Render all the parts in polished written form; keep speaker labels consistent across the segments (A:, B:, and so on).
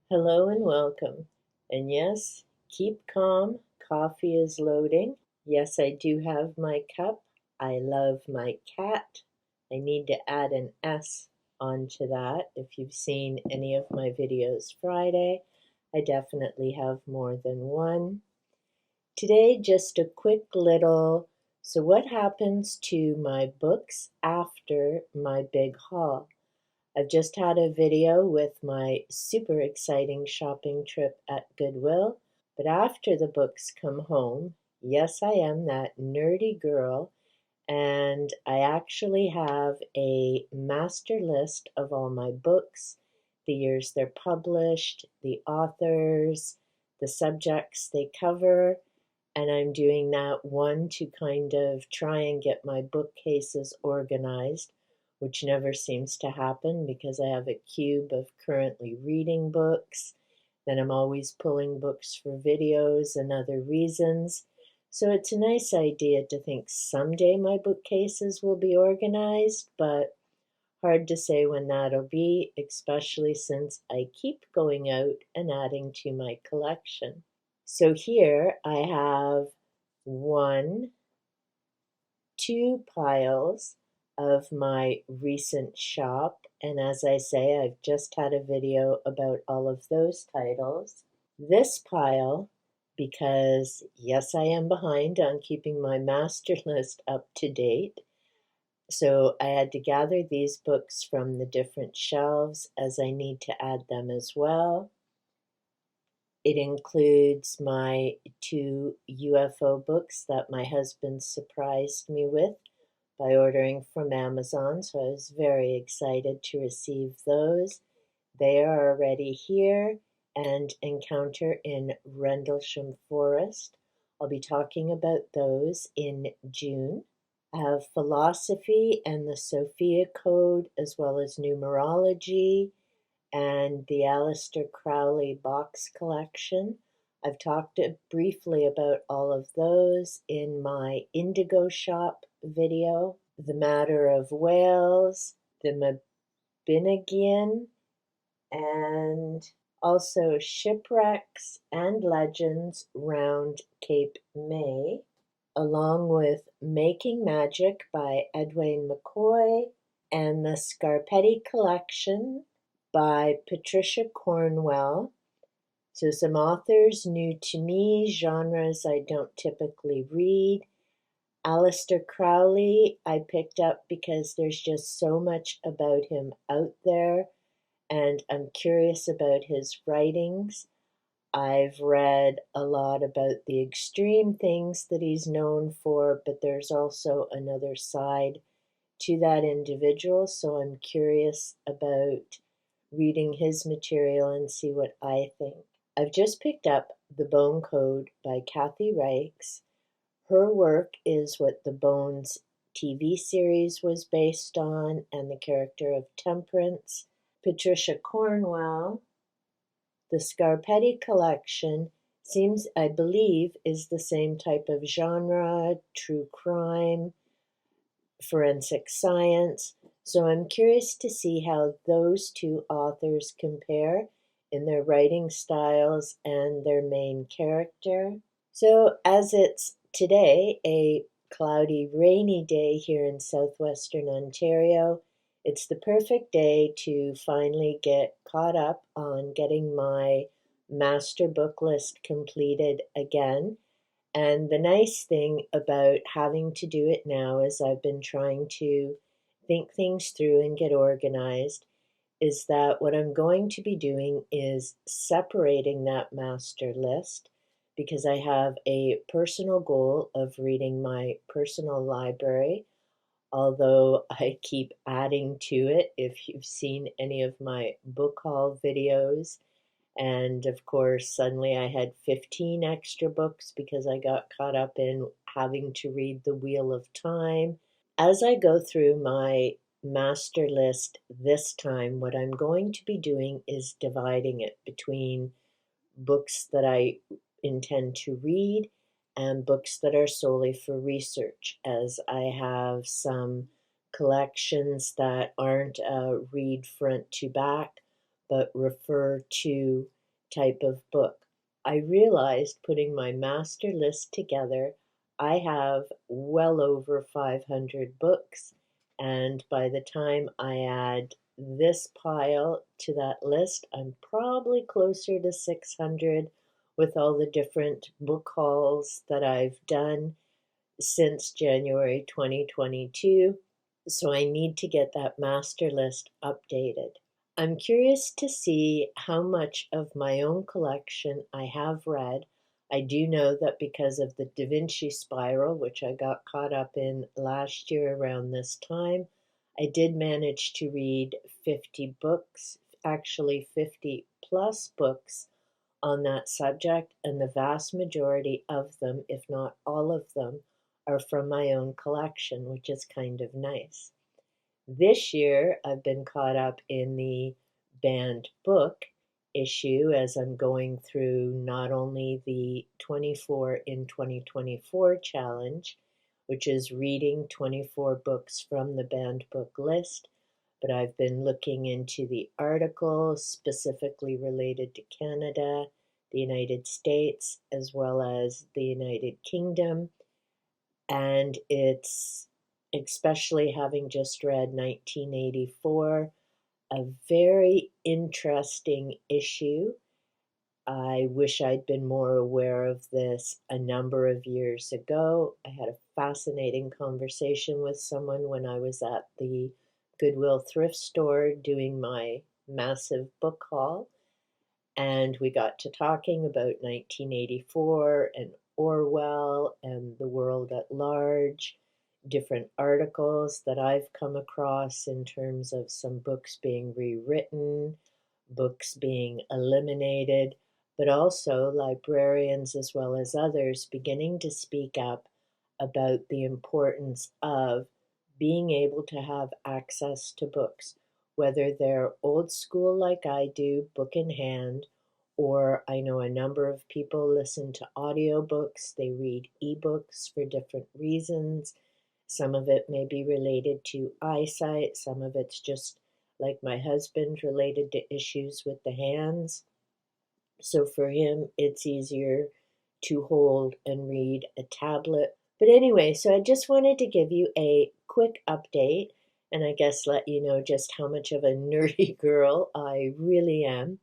A: Hello and welcome. And yes, keep calm. Coffee is loading. Yes, I do have my cup. I love my cat. I need to add an S onto that. If you've seen any of my videos Friday, I definitely have more than one. Today, just a quick little so, what happens to my books after my big haul? I've just had a video with my super exciting shopping trip at Goodwill, but after the books come home, yes, I am that nerdy girl, and I actually have a master list of all my books, the years they're published, the authors, the subjects they cover, and I'm doing that one to kind of try and get my bookcases organized, which never seems to happen because I have a cube of currently reading books. Then I'm always pulling books for videos and other reasons. So it's a nice idea to think someday my bookcases will be organized, but hard to say when that'll be, especially since I keep going out and adding to my collection. So here I have one, two piles of my recent shop. And as I say, I've just had a video about all of those titles. This pile, because yes, I am behind on keeping my master list up to date. So I had to gather these books from the different shelves as I need to add them as well. It includes my two UFO books that my husband surprised me with by ordering from Amazon, so I was very excited to receive those. They are already here and Encounter in Rendlesham Forest. I'll be talking about those in June. I have philosophy and the Sophia Code, as well as numerology and the Aleister Crowley box collection. I've talked briefly about all of those in my Indigo Shop video. The Matter of Wales, the Mabinogion, and also Shipwrecks and Legends Round Cape May, along with Making Magic by Edwin McCoy and the Scarpetti Collection by Patricia Cornwell. So some authors new to me, genres I don't typically read. Aleister Crowley I picked up because there's just so much about him out there, and I'm curious about his writings. I've read a lot about the extreme things that he's known for, but there's also another side to that individual, so I'm curious about reading his material and see what I think. I've just picked up The Bone Code by Kathy Reichs. Her work is what the Bones TV series was based on, and the character of Temperance. Patricia Cornwell, the Scarpetti collection seems, I believe, is the same type of genre, true crime, forensic science. So I'm curious to see how those two authors compare in their writing styles and their main character. So, as it's today, a cloudy, rainy day here in southwestern Ontario, it's the perfect day to finally get caught up on getting my master book list completed again. And the nice thing about having to do it now is I've been trying to think things through and get organized, is that what I'm going to be doing is separating that master list because I have a personal goal of reading my personal library, although I keep adding to it if you've seen any of my book haul videos. And of course, suddenly I had 15 extra books because I got caught up in having to read The Wheel of Time. As I go through my master list this time, what I'm going to be doing is dividing it between books that I intend to read and books that are solely for research, as I have some collections that aren't read front to back but refer to type of book. I realized putting my master list together, I have well over 500 books, and by the time I add this pile to that list, I'm probably closer to 600 with all the different book hauls that I've done since January 2022. So I need to get that master list updated. I'm curious to see how much of my own collection I have read. I do know that because of the Da Vinci Spiral, which I got caught up in last year around this time, I did manage to read 50 books, actually 50 plus books on that subject, and the vast majority of them, if not all of them, are from my own collection, which is kind of nice. This year, I've been caught up in the banned book issue as I'm going through not only the 24 in 2024 challenge, which is reading 24 books from the banned book list, but I've been looking into the articles specifically related to Canada, the United States, as well as the United Kingdom. And it's, especially having just read 1984, a very interesting issue. I wish I'd been more aware of this a number of years ago. I had a fascinating conversation with someone when I was at the Goodwill thrift store doing my massive book haul, and we got to talking about 1984 and Orwell and the world at large, different articles that I've come across in terms of some books being rewritten, books being eliminated, but also librarians as well as others beginning to speak up about the importance of being able to have access to books, whether they're old school like I do, book in hand, or I know a number of people listen to audiobooks, they read ebooks for different reasons. Some of it may be related to eyesight, some of it's just like my husband related to issues with the hands. So for him, it's easier to hold and read a tablet. But anyway, so I just wanted to give you a quick update and I guess let you know just how much of a nerdy girl I really am.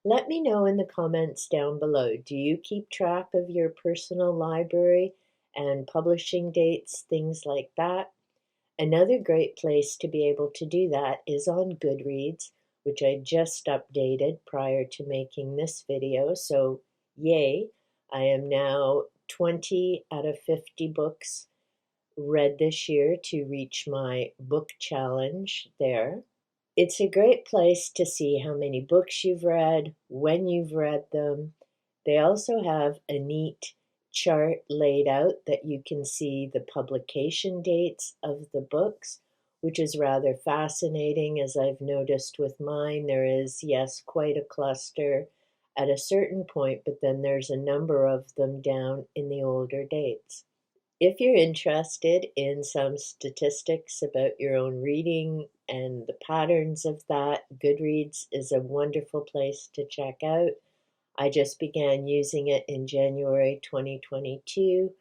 A: Let me know in the comments down below. Do you keep track of your personal library and publishing dates, things like that? Another great place to be able to do that is on Goodreads, which I just updated prior to making this video. So yay, I am now 20 out of 50 books read this year to reach my book challenge there. It's a great place to see how many books you've read, when you've read them. They also have a neat chart laid out that you can see the publication dates of the books, which is rather fascinating. As I've noticed with mine, there is, yes, quite a cluster at a certain point, but then there's a number of them down in the older dates. If you're interested in some statistics about your own reading and the patterns of that, Goodreads is a wonderful place to check out. I just began using it in January 2022.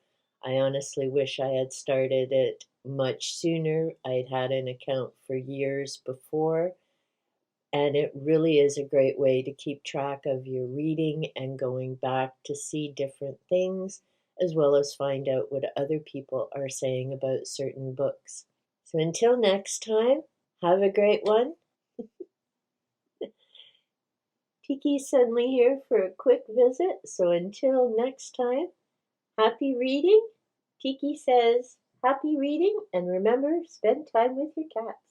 A: I honestly wish I had started it much sooner. I'd had an account for years before, and it really is a great way to keep track of your reading and going back to see different things, as well as find out what other people are saying about certain books. So until next time, have a great one. Tiki's suddenly here for a quick visit, so until next time, happy reading. Tiki says, happy reading, and remember, spend time with your cats.